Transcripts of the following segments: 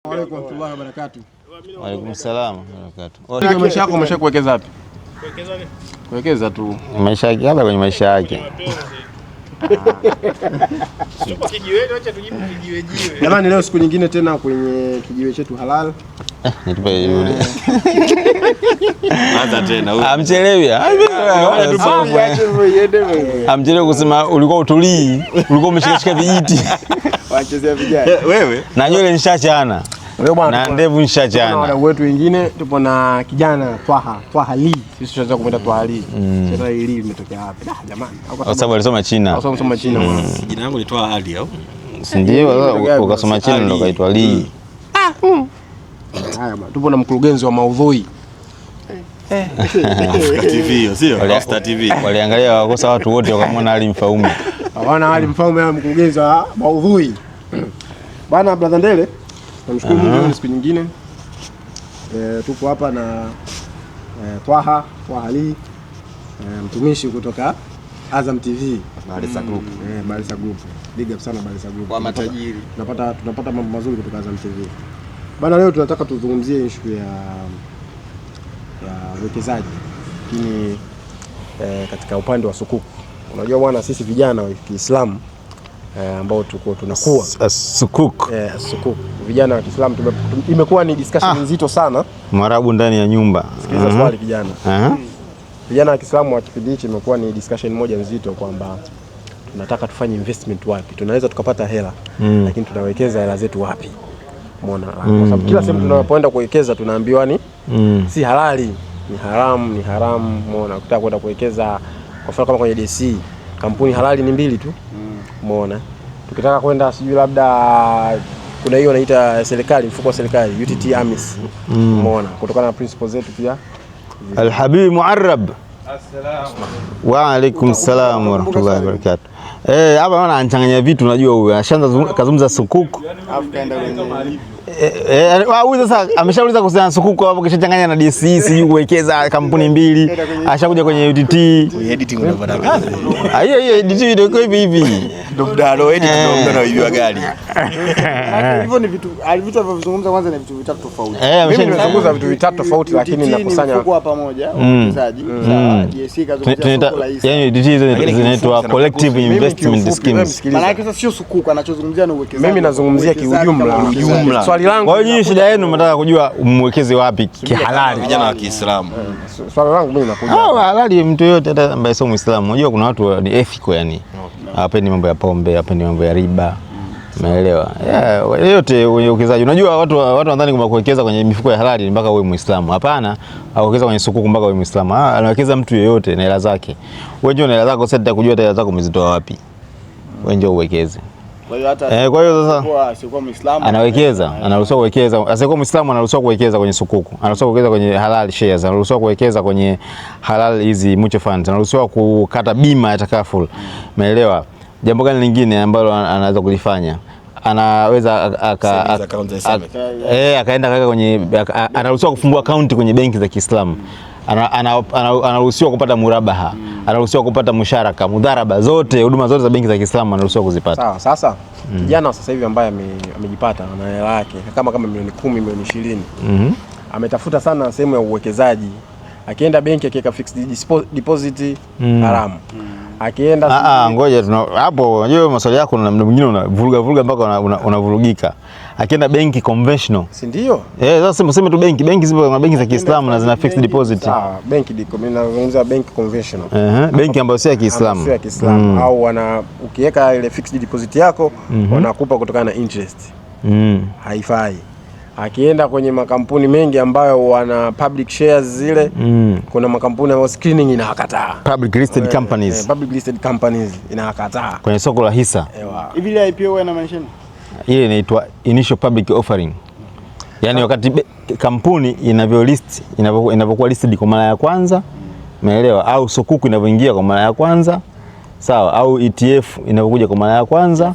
Wa alaykum warahmatullahi wabarakatuh. Wa alaykum salaam wabarakatuh. Maisha yako umeshakuwekeza wapi? Kuwekeza nini? Kuwekeza tu. Maisha yake hapa kwenye maisha yake. Sio kijiweni, acha tujibu kijiwe jiwe. Jamani, leo siku nyingine tena kwenye kijiwe chetu halal. Nitupe yule. Anza tena. Amchelewi. Amchelewi kusema ulikuwa utulii, ulikuwa umeshikashika vijiti. Wachezea vijana. Wewe? Na nywele nishachana. Na ndevu nishachana. Na wadau wetu wengine tupo na kijana Twaha Lee. Sisi tunaweza kumuita Twaha Lee. Sasa hii Lee imetokea wapi? Jamani. Kwa sababu alisoma China. Alisoma China. Jina langu ni Twaha Ali au? Ndio, ukasoma China ndo kaitwa Lee. Haya bwana, tupo na mkurugenzi wa maudhui. TV sio? Star TV. Waliangalia wakosa watu wote wakamwona Ali Mfaume. Hawana Ali Mfaume ya mkurugenzi wa maudhui. Bana brother Ndele, namshukuru Mungu siku nyingine. Tupo hapa na Twaha Lee, mtumishi kutoka Azam TV, Barisa Group. Barisa Group. Big up sana Barisa Group. Kwa matajiri. Tunapata mambo mazuri kutoka Azam TV. Bana, leo tunataka tuzungumzie issue ya uwekezaji. Lakini katika upande wa sukuku. Unajua bwana, sisi vijana wa Kiislamu ambao tunakuwa sukuku. Sukuku. Vijana wa Kiislamu imekuwa ni discussion nzito sana. Marabu ndani ya nyumba. Sikiliza swali kijana. Vijana wa Kiislamu wa kipindi hichi imekuwa ni discussion moja nzito kwamba tunataka tufanye investment wapi? Tunaweza tukapata hela, lakini tunawekeza hela zetu wapi? Umeona? Kwa sababu kila sehemu tunapoenda kuwekeza tunaambiwa ni si halali, ni haramu. Umeona? Ukitaka kwenda kuwekeza kwa mfano kama kwenye DC, kampuni halali ni mbili tu. Umeona? Tukitaka kwenda sijui labda kuna hiyo inaita serikali, mfuko wa serikali, UTT AMIS. Umeona? Kutokana na principles zetu pia. Al-Habib Muarrab. Wa alaykum salaam wa rahmatullahi wa barakatuh. Hapa wana anachanganya vitu, unajua huyu ashaanza kazungumza sukuku. Alafu kaenda kwenye huyu sasa ameshauliza kuhusiana sukuku hapo, kisha changanya na DC, sijui kuwekeza kampuni mbili. Ashakuja kwenye UTT. Editing unapata kazi. Hiyo editing ndio hivi. Ndio mdalo editing ndio unaibiwa gari. Hivyo ni vitu alivyozungumza kwanza ni vitu vitatu tofauti. Mimi nimezungumza vitu vitatu tofauti, lakini ninakusanya kwa pamoja uwekezaji. Sawa, DSC kazungumzia soko la hisa. Yaani UTT zinaitwa collective investment schemes. Maana yake sasa sio sukuku, anachozungumzia ni uwekezaji. Mimi nazungumzia kiujumla. Swali langu, kwa hiyo shida yenu mnataka kujua mwekeze wapi kihalali, vijana wa Kiislamu. Swali langu mimi nakuja. Halali mtu yote hata ambaye sio Muislamu. Unajua kuna watu ni ethical, yani hawapendi mambo ya pombe, hawapendi mambo ya riba. Umeelewa? Yote kwenye uwekezaji. Unajua watu wanadhani kwamba kuwekeza kwenye mifuko ya halali mpaka uwe Muislamu. Hapana, kuwekeza kwenye sukuku mpaka uwe Muislamu. Anawekeza mtu yeyote na hela zake. Wewe njoo na hela zako, sasa kujua hela zako umezitoa wapi. Wewe njoo uwekeze. Kwa hiyo hata kwa hiyo sasa sio Muislamu anawekeza, anaruhusiwa kuwekeza. Asiyekuwa Muislamu anaruhusiwa kuwekeza kwenye sukuku. Anaruhusiwa kuwekeza kwenye halal shares, anaruhusiwa kuwekeza kwenye halal hizi mutual funds, anaruhusiwa kukata bima ya takaful. Umeelewa? Jambo gani lingine ambalo anaweza kulifanya? Anaweza akaenda kaka kwenye, anaruhusiwa kufungua akaunti kwenye benki za Kiislamu. Anaruhusiwa kupata murabaha, anaruhusiwa kupata musharaka, mudharaba, zote huduma zote za benki za Kiislamu anaruhusiwa kuzipata. Sawa. Sasa kijana sasa hivi ambaye amejipata na hela yake kama milioni 10, milioni 20, ametafuta sana sehemu ya uwekezaji. Akienda benki akiweka fixed deposit haramu. Akienda ngoja hapo, unajua maswali yako na mwingine unavuruga mpaka unavurugika. Akienda benki conventional, si ndio? Sasa sema tu benki zipo na benki za Kiislamu na zina fixed deposit. Sawa, benki mimi nazungumza benki conventional. Benki ambayo si ya Kiislamu. Sio ya Kiislamu. Au ukiweka ile fixed deposit yako wanakupa kutokana na interest. Haifai. Akienda kwenye makampuni mengi ambayo wana public shares zile, kuna makampuni ambayo screening inawakataa. Public listed companies. Public listed companies inawakataa kwenye soko la hisa. Hivi ile IPO ina maana nini? Ile inaitwa initial public offering. Yaani wakati kampuni inavyokuwa listed kwa mara ya kwanza, umeelewa? Au sukuku inavyoingia kwa mara ya kwanza, sawa, au ETF inapokuja kwa mara ya kwanza,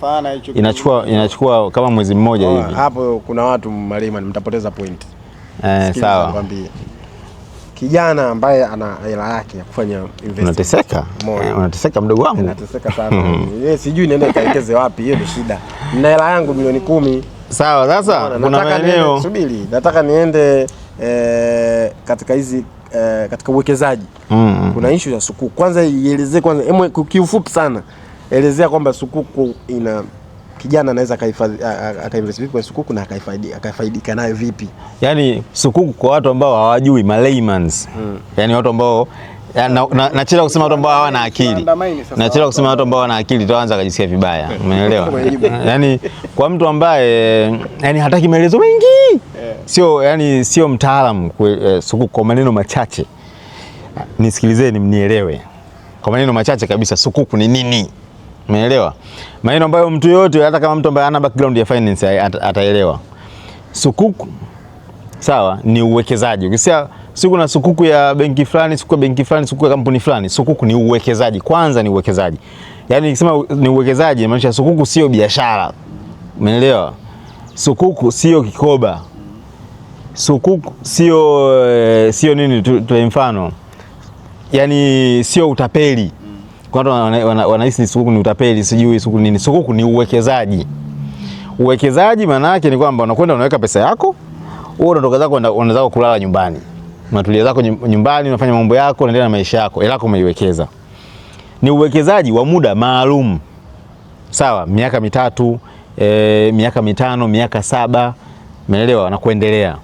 inachukua kama mwezi mmoja hivi. Hapo kuna watu Malima mtapoteza point. Sawa. Nikwambie. Kijana ambaye ana hela yake ya kufanya investment. Unateseka mdogo wangu. Nateseka sana. Sijui niende kaekeze wapi, hiyo ndio shida. Nina hela yangu milioni 10, Sawa, sasa kuna maeneo subiri, nataka niende katika hizi katika uwekezaji. Kuna issue ya sukuku. Kwanza ielezee kwanza kiufupi sana. Elezea kwamba sukuku ina kijana anaweza akainvest vipi kwa sukuku na akafaidika nayo vipi? Yaani sukuku kwa watu ambao hawajui, malaymans. Yaani watu ambao nachelewa kusema watu ambao hawana akili. Nachelewa kusema watu ambao hawana akili tuanza kujisikia vibaya. Umeelewa? Yaani kwa mtu ambaye yani hataki maelezo mengi. Sio mtaalamu sukuku kwa maneno machache. Nisikilizeni mnielewe. Kwa maneno machache kabisa sukuku ni nini? Umeelewa? Maneno ambayo mtu yote hata kama mtu ambaye hana background ya finance ataelewa. Sukuku sawa ni uwekezaji. Ukisema siku na sukuku ya benki fulani, sukuku ya benki fulani, sukuku ya kampuni fulani, sukuku ni uwekezaji. Kwanza ni uwekezaji. Yaani nikisema ni uwekezaji inamaanisha sukuku sio biashara. Umeelewa? Sukuku sio kikoba. Sukuku sio nini tu mfano. Yaani sio utapeli. Kwa watu wanahisi sukuku ni utapeli, sijui sukuku nini. Sukuku ni uwekezaji. Uwekezaji maana yake ni kwamba unakwenda unaweka pesa yako, wewe unatoka zako unaweza kulala nyumbani. Unatulia zako nyumbani, unafanya mambo yako, unaendelea na maisha yako, ila umeiwekeza. Ni uwekezaji wa muda maalum. Sawa, miaka 3, miaka 5, miaka 7, umeelewa, na kuendelea.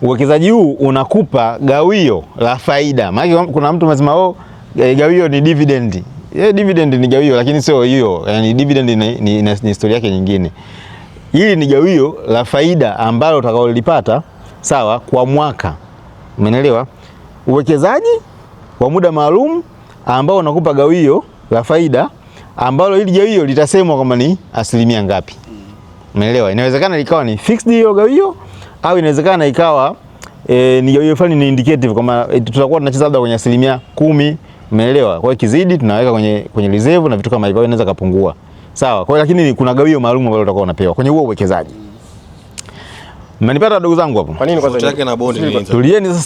Uwekezaji huu unakupa gawio la faida. Maana kuna mtu anasema gawio ni dividend. Dividend ni gawio lakini sio hiyo. Yaani dividend ni historia yake nyingine. Hili ni gawio la faida ambalo utakaolipata sawa kwa mwaka. Umeelewa? Uwekezaji wa muda maalum ambao unakupa gawio la faida ambalo hili gawio litasemwa kama ni asilimia ngapi. Umeelewa? Inawezekana likawa ni fixed hiyo gawio au inawezekana ikawa ni gawio fulani ni indicative kama tutakuwa tunacheza labda kwenye asilimia 10. Umeelewa? Kwa hiyo kizidi tunaweka kwenye reserve na vitu kama hivyo inaweza kapungua. Sawa. Kwa hiyo lakini kuna gawio maalum ambalo utakuwa unapewa kwenye huo uwekezaji. Mmenipata ndugu zangu hapo? Kwa nini kwanza chake na bondi ni? Tulieni sasa,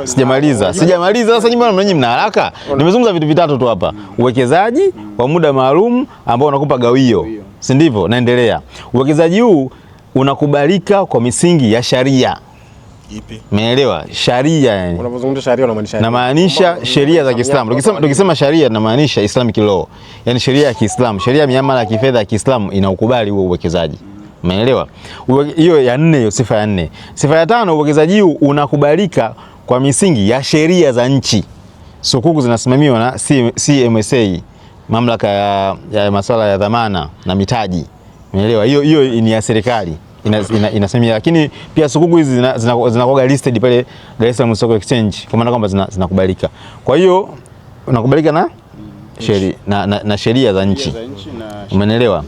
sijamaliza. Sasa nyinyi mna haraka. Nimezungumza vitu vitatu tu hapa. Uwekezaji wa muda maalum ambao unakupa gawio. Si ndivyo? Naendelea. Uwekezaji huu unakubalika kwa misingi ya sharia. Ipi? Umeelewa? Sharia yani. Unapozungumza sharia unamaanisha nini? Namaanisha sheria za Kiislamu. Tukisema sharia tunamaanisha Islamic law. Yaani sheria ya Kiislamu, sheria ya miamala ya kifedha ya Kiislamu inaukubali huo uwekezaji. Umeelewa? Hiyo ya 4, hiyo sifa ya 4. Sifa ya 5, uwekezaji huu unakubalika kwa misingi ya sheria za nchi. Sukuku zinasimamiwa na CMSA, mamlaka ya masuala ya dhamana na mitaji. Umeelewa? Hiyo ni ya serikali. Inasimamia, lakini pia sukuku hizi zinakuwa listed pale Dar es Salaam Stock Exchange kwa maana kwamba zinakubalika. Kwa hiyo unakubalika na sheria na sheria za nchi. Umeelewa?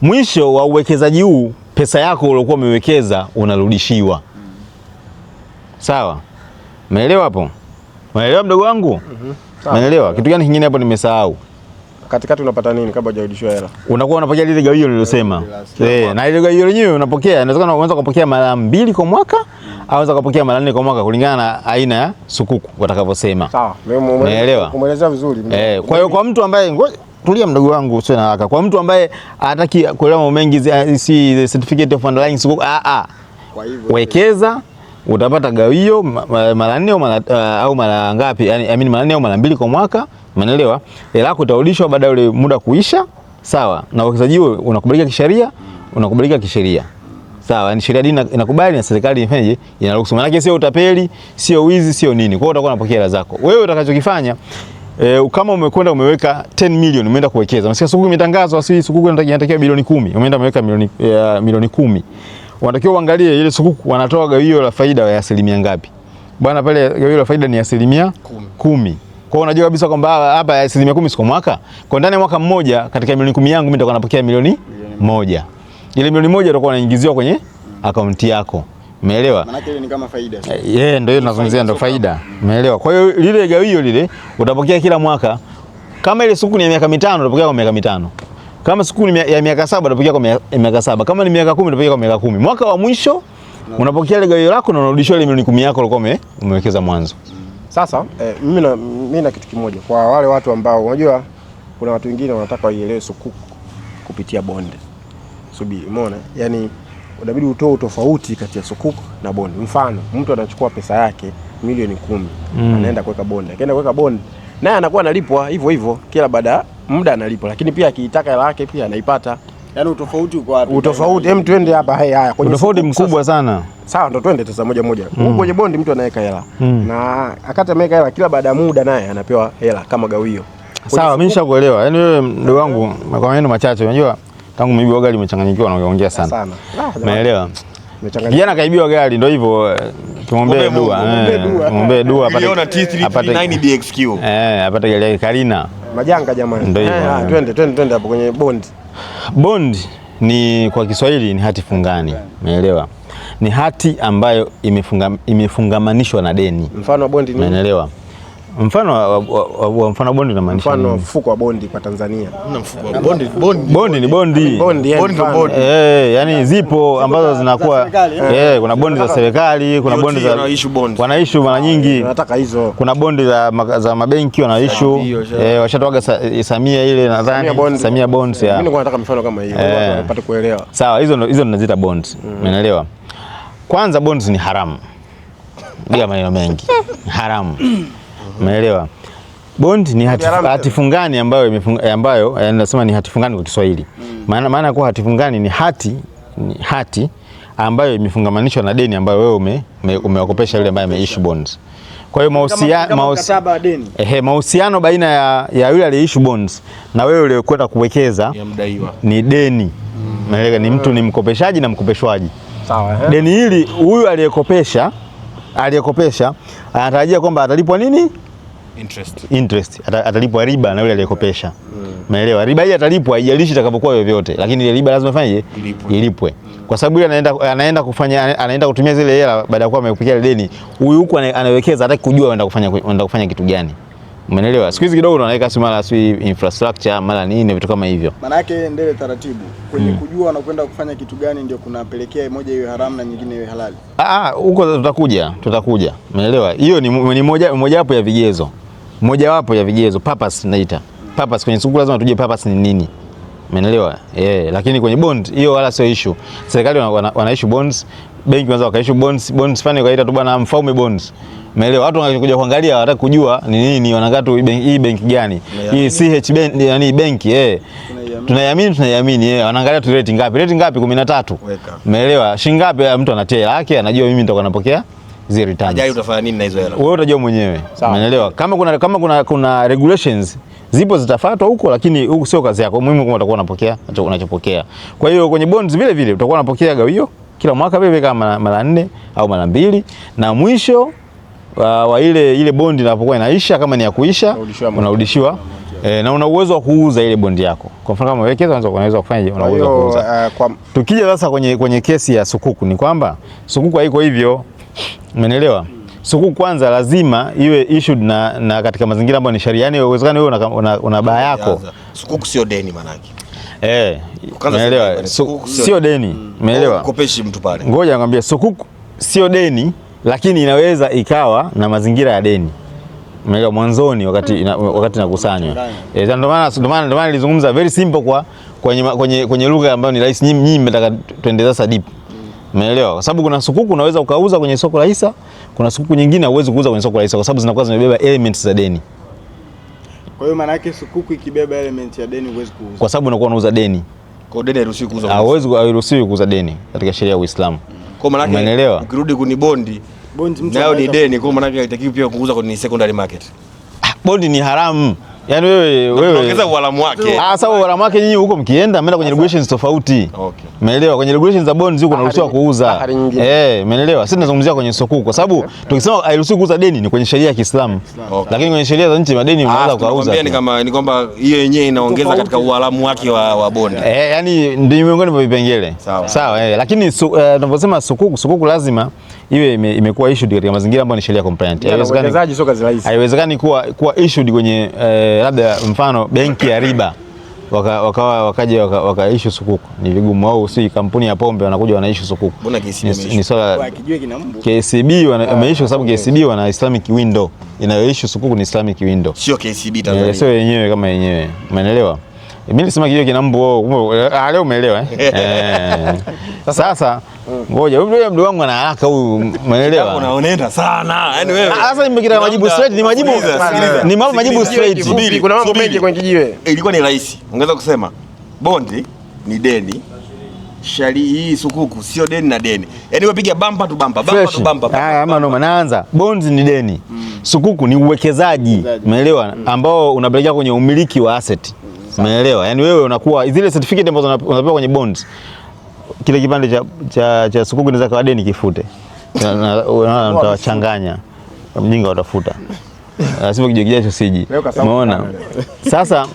Mwisho wa uwekezaji huu pesa yako uliyokuwa umewekeza unarudishiwa. Sawa? Umeelewa hapo? Umeelewa mdogo wangu? Umeelewa? Kitu gani kingine hapo nimesahau? Katikati unapata nini kabla hujarudishiwa hela? Unakuwa unapokea lile gawio nililosema. Na ile gawio lenyewe unapokea, inawezekana unaweza kupokea mara 2 kwa mwaka au unaweza kupokea mara 4 kwa mwaka kulingana na aina ya sukuku watakavyosema. Sawa. Umeelewa? Umeelezea vizuri. Kwa hiyo kwa mtu ambaye tulia mdogo wangu sio na haraka. Kwa mtu ambaye hataki kuelewa mambo mengi, si certificate of underlying sukuku, Kwa hivyo wekeza utapata gawio mara 4 au mara ngapi? Yaani mara 4 au mara 2 kwa mwaka. Umeelewa? Hela yako itarudishwa baada ya ule muda kuisha. Sawa? Na uwekezaji huo unakubalika kisheria, unakubalika kisheria. Sawa? Ni sheria dini inakubali na serikali inafanyaje? Inaruhusu. Maana yake sio utapeli, sio wizi, sio nini. Kwa hiyo utakuwa unapokea hela zako. Wewe utakachokifanya kama umekwenda umeweka 10 million umeenda kuwekeza. Unasikia sukuku imetangazwa, si sukuku inatakiwa bilioni 10. Umeenda umeweka milioni 10. Unatakiwa uangalie ile sukuku wanatoa gawio la faida ya asilimia ngapi. Bwana pale gawio la faida ni asilimia 10. Kwa hiyo unajua kabisa kwamba hapa asilimia 10 kwa mwaka. Kwa ndani ya mwaka mmoja katika milioni 10 yangu mimi nitakuwa napokea milioni 1. Ile milioni 1 itakuwa inaingiziwa kwenye akaunti yako. Umeelewa? Maana yake ni kama faida. Ndio hiyo tunazungumzia, ndio faida. Umeelewa? Kwa hiyo lile gawio lile utapokea kila mwaka. Kama ile sukuku ni ya miaka 5 utapokea kwa miaka 5. Kama sukuku ni ya miaka 7 utapokea kwa miaka 7. Kama ni miaka 10 utapokea kwa miaka 10. Mwaka wa mwisho unapokea ile gawio lako na unarudishwa ile milioni 10 yako ulikuwa umewekeza mwanzo. Sasa mimi na kitu kimoja kwa wale watu ambao unajua kuna watu wengine wanataka waielewe sukuku kupitia bonde. subiri, umeona? Yani unabidi utoe utofauti kati ya sukuk na bond. Mfano, mtu anachukua pesa yake milioni 10, anaenda kuweka bond. Akienda kuweka bond, naye anakuwa analipwa hivyo hivyo kila baada muda analipwa, lakini pia akiitaka hela yake pia anaipata. Yaani utofauti uko wapi? Utofauti, hem, twende hapa. Haya, kwenye utofauti mkubwa sana. Sawa, ndo twende sasa moja moja. Kwenye bond mtu anaweka hela na akati ameweka hela, kila baada ya muda naye anapewa hela kama gawio. Sawa, mimi nishakuelewa. Yaani wewe mdogo wangu, kwa maneno machache, unajua tangu umeibiwa gari umechanganyikiwa na unaongea sana. Umeelewa? Kijana kaibiwa gari, ndio hivyo, tumwombee dua. Tumwombee dua apate T339 DXQ. Apate gari yake Karina. Majanga jamani. Ndio hivyo. Twende hapo kwenye bond. Bond ni kwa Kiswahili ni hati fungani. Umeelewa? Ni hati ambayo imefungamanishwa na deni. Mfano wa bond ni? Umeelewa? Mfano wa bondi unamaanisha mfano wa mfuko wa bondi kwa Tanzania. Mfuko wa bondi ni bondi. Yani zipo ambazo zinakuwa kuna bondi za serikali, kuna bondi za wanaishu mara nyingi. Nataka hizo. Kuna bondi za mabenki wanaishu. Washatoaga Samia ile nadhani Samia bonds ya. Mimi nataka mfano kama hiyo watu wapate kuelewa. Sawa, hizo tunaziita bonds. Umeelewa? Kwanza bonds ni haramu. Bila maneno mengi. Haramu. Umeelewa? Bond ni hati fungani ambayo nasema ni hati fungani kwa Kiswahili. Maana kwa hati fungani ni hati ambayo imefungamanishwa na deni ambayo wewe umewakopesha yule ambaye ameissue bonds. Kwa hiyo mahusiano baina ya yule aliyeissue bonds na wewe uliyekwenda kuwekeza ni deni. Umeelewa? Ni mtu, ni mkopeshaji na mkopeshwaji. Sawa. Deni hili huyu aliyekopesha anatarajia kwamba atalipwa nini? Interest. Atalipwa riba na yule aliyekopesha. Umeelewa? Riba hii atalipwa haijalishi itakapokuwa vyovyote, lakini ile riba lazima ifanye ilipwe. Kwa sababu yule anaenda kutumia zile hela baada ya kuwa amepikia deni. Huyu huko anawekeza, hataki kujua anaenda kufanya kitu gani. Umeelewa? Siku hizi kidogo unaweka mara infrastructure mara nini vitu kama hivyo. Maana yake ndele taratibu. Kwenye kujua unakwenda kufanya kitu gani ndio kunapelekea moja iwe haramu na nyingine iwe halali. Huko tutakuja. Umeelewa? Hiyo ni mojawapo ya vigezo. Mojawapo ya vigezo, purpose naita. Purpose kwenye sukuk lazima tujue purpose ni nini. Umeelewa? Lakini kwenye bond hiyo wala sio issue. Serikali wana issue bonds, benki wanaweza wakaissue bonds fani kaita tu bwana Mfaume bonds. Umeelewa? Watu wanakuja kuangalia, wanataka kujua ni nini, wanaangalia tu hii benki gani. Hii CH bank, yani benki tunaiamini wanaangalia tu rate ngapi? Rate ngapi? 13. Umeelewa? Shilingi ngapi mtu anatia yake, anajua mimi nitakuwa napokea zile returns. Ajai utafanya nini na hizo hela? Wewe utajua mwenyewe. Umeelewa? Kama kuna regulations zipo zitafuatwa huko, lakini huko sio kazi yako. Muhimu kama utakuwa unapokea unachopokea. Kwa hiyo kwenye bonds vile vile utakuwa unapokea gawio kila mwaka vile kama mara 4 au mara 2, na mwisho wa ile bondi inapokuwa inaisha, kama ni ya kuisha unarudishiwa. Na una uwezo wa kuuza ile bondi yako. Kwa mfano kama wekeza unaweza kufanya, una uwezo wa kuuza. Tukija sasa kwenye kesi ya sukuk ni kwamba sukuk haiko hivyo. Umeelewa? Sukuk kwanza lazima iwe issued na katika mazingira ambayo ni sharia. Yani uwezekano wewe una baa yako. Sukuk sio deni maana yake. Umeelewa? Sio deni. Umeelewa? Ukopeshi mtu pale. Ngoja nikwambie, sukuk sio deni, lakini inaweza ikawa na mazingira ya deni. Umeelewa? Mwanzoni wakati nakusanywa. Ndio maana nilizungumza very simple kwenye lugha ambayo ni rahisi. Nyinyi mmetaka tuende sasa deep. Umeelewa? Kwa sababu kuna sukuku unaweza ukauza kwenye soko la hisa, kuna sukuku nyingine huwezi kuuza kwenye soko la hisa kwa sababu zinakuwa zimebeba elements za deni. Kwa hiyo maana yake sukuku ikibeba elements ya deni huwezi kuuza. Kwa sababu unakuwa unauza deni. Kwa deni hairuhusiwi kuuza. Hairuhusiwi kuuza deni katika sheria ya Uislamu. Kwa maana yake ukirudi kuni bondi nayo ni deni, kwa maana yake haitakiwi pia kuuza kwenye secondary market. Bondi ni haramu. Yaani wewe unaongeza ualamu wake. Sasa ualamu wake nyinyi huko mkienda kwenye regulations tofauti. Okay. Umeelewa? Kwenye regulations za bonds huko unaruhusiwa kuuza. Umeelewa? Sisi tunazungumzia kwenye sukuk kwa sababu tukisema hairuhusiwi kuuza deni ni kwenye sheria ya Kiislamu. Lakini kwenye sheria za nchi madeni unaweza kuuza. Ni kwamba hiyo yenyewe inaongeza katika ualamu wake wa bondi. Yaani ndio miongoni mwa vipengele. Sawa. Lakini tunaposema sukuk lazima iwe imekuwa issued katika mazingira ambayo ni sheria compliant. Haiwezekani sio kazi rahisi. Haiwezekani kuwa issued kwenye labda mfano benki ya riba wakaja wakaissue sukuk. Ni vigumu. Au si kampuni ya pombe wanakuja wanaissue sukuk. Mbona KCB ni swala akijua kina mbu. KCB wameissue kwa sababu KCB wana Islamic window. Inayoissue sukuk ni Islamic window. Sio KCB Tanzania. Sio yenyewe kama yenyewe. Umeelewa? Mimi nisema kijiwe kina mbu. Leo umeelewa Sasa ngoja huyu mdogo wangu ana haraka huyu, umeelewa? Unaonenda sana. Yaani wewe. Sasa nimekita majibu straight, ni majibu straight. Kuna mambo mengi kwenye kijiwe. Ilikuwa ni rahisi. Ungeweza kusema bondi ni deni. Hii sukuku sio deni na deni. Yaani wapiga bumper to bumper. Ama noma naanza. Bonds ni deni. Sukuku ni uwekezaji, umeelewa? Ambao unapelekea kwenye umiliki wa asset. Umeelewa? Yaani wewe unakuwa zile certificate ambazo unapewa kwenye bonds. Kile kipande cha sukuku inaweza kawa deni kifute. Utawachanganya. Mjinga utafuta. Lazima kijicho siji. Umeona? Sasa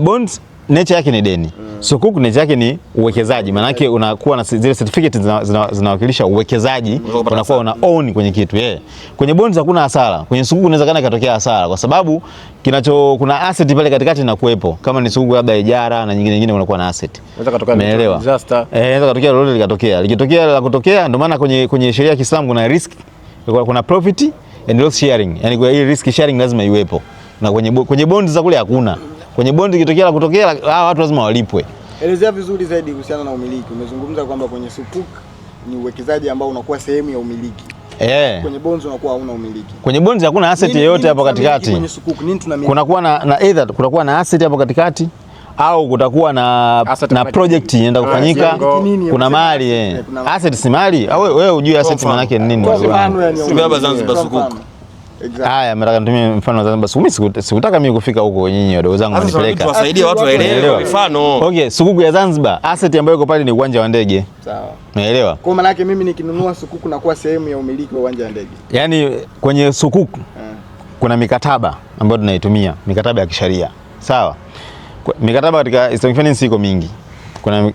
bonds nature yake ni deni. Sukuku nature yake ni uwekezaji. Maana yake unakuwa na zile certificate zinawakilisha uwekezaji, unakuwa una own kwenye kitu. Kwenye bonds hakuna hasara. Kwenye sukuku inawezekana ikatokea hasara kwa sababu kuna asset pale katikati inakuepo. Kama ni sukuku labda ijara na nyingine unakuwa na asset. Inaweza katokea disaster. Inaweza katokea lolote likatokea. Likitokea la kutokea ndio maana kwenye sheria ya Kiislamu kuna risk, kuna profit and loss sharing. Yaani kwa hii risk sharing lazima iwepo. Na kwenye bonds za kule hakuna. Kwenye bondi ikitokea la kutokea watu lazima walipwe. Elezea vizuri zaidi kuhusiana na umiliki. Umezungumza kwamba kwenye sukuk ni uwekezaji ambao unakuwa sehemu ya umiliki. Kwenye bonds unakuwa hauna umiliki. Kwenye bonds hakuna asset yoyote hapo katikati. Kwenye sukuk nini tunamiliki? Kunakuwa na either kutakuwa na asset hapo katikati au kutakuwa na project inaenda kufanyika. Kuna mali asset si mali. Wewe hujui asset maana yake ni nini? Simba Zanzibar sukuk. Haya, nataka nitumie mfano wa Zanzibar. Mimi sikutaka mimi kufika huko, nyinyi wadogo zangu mnipeleka. Tuwasaidie watu waelewe mfano. Okay, sukuku ya Zanzibar, asset ambayo iko pale ni uwanja wa ndege. Sawa. Unaelewa? Kwa maana yake mimi nikinunua sukuku na kuwa sehemu ya umiliki wa uwanja wa ndege. Yaani kwenye sukuku kuna mikataba ambayo tunaitumia, mikataba ya kisheria. Sawa? Mikataba katika Islamic finance iko mingi.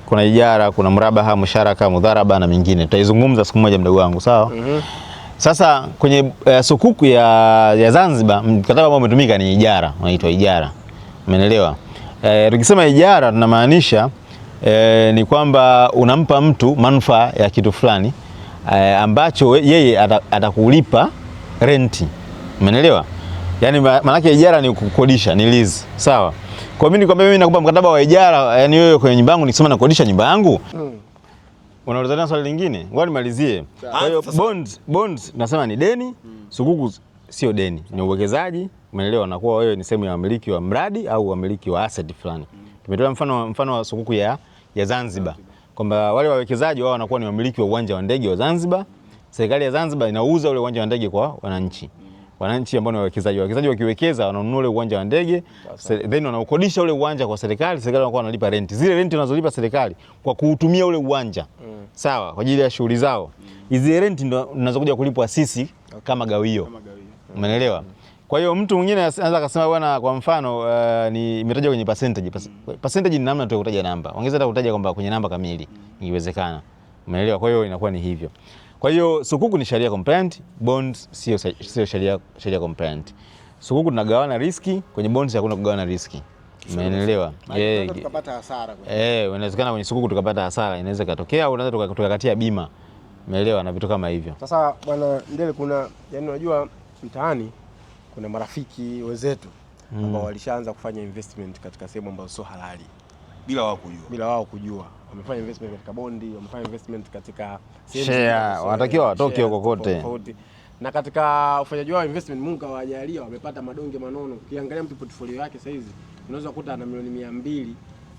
Kuna ijara, kuna murabaha, musharaka, mudharaba na mingine. Tutaizungumza siku moja mdogo wangu, sawa? Sasa kwenye sukuku ya Zanzibar mkataba ambao umetumika ni ijara, unaitwa ijara. Umeelewa? Tukisema ijara tunamaanisha ni kwamba unampa mtu manufaa ya kitu fulani ambacho yeye atakulipa renti. Umeelewa? Yaani maana yake ijara ni kukodisha, ni lease. Sawa? Kwa mimi nikwambia mimi nakupa mkataba wa ijara, yani wewe kwenye nyumba yangu nikisema nakodisha nyumba yangu. Unauliza tena swali lingine? Ngoja nimalizie. Kwa hiyo bonds nasema ni deni, sukuku sio deni, ni uwekezaji. Umeelewa? Na kuwa wewe ni sehemu ya wamiliki wa mradi au wamiliki wa asset fulani. Tumetoa mfano wa sukuku ya Zanzibar kwamba wale wawekezaji wao wanakuwa ni wamiliki wa uwanja wa ndege wa Zanzibar. Serikali ya Zanzibar inauza ule uwanja wa ndege kwa wananchi. Wananchi ambao ni wawekezaji wakiwekeza wananunua ule uwanja wa ndege, then wanaukodisha ule uwanja kwa serikali wanakuwa wanalipa rent. Zile rent wanazolipa serikali kwa kuutumia ule uwanja. Sawa, kwa ajili ya shughuli zao. Hizi rent ndo tunazokuja kulipwa sisi kama gawio. Umeelewa? Kwa hiyo mtu mwingine anaweza akasema bwana, kwa mfano ni imetaja kwenye percentage. Percentage ni namna tu ya kutaja namba. Ongeza hata kutaja kwamba kwenye namba kamili ingewezekana. Umeelewa? Kwa hiyo inakuwa ni hivyo. Kwa hiyo sukuku ni sharia compliant, bonds sio sharia compliant. Sukuku tunagawana riski, kwenye bonds hakuna kugawana riski. Umeelewa? Tukapata hasara. Inawezekana kwenye sukuku tukapata hasara, inaweza katokea au unaweza tukakatia bima. Umeelewa, na vitu kama hivyo. Sasa bwana Ndele, kuna yani unajua mtaani kuna marafiki wenzetu ambao walishaanza kufanya investment katika sehemu ambazo sio halali bila wao kujua. Wamefanya investment katika bondi, wamefanya investment katika share, wanatakiwa watoke huko kote. Na katika ufanyaji wao investment Mungu kawajalia wamepata madonge manono. Ukiangalia mtu portfolio yake sasa hizi unaweza kukuta ana milioni 200,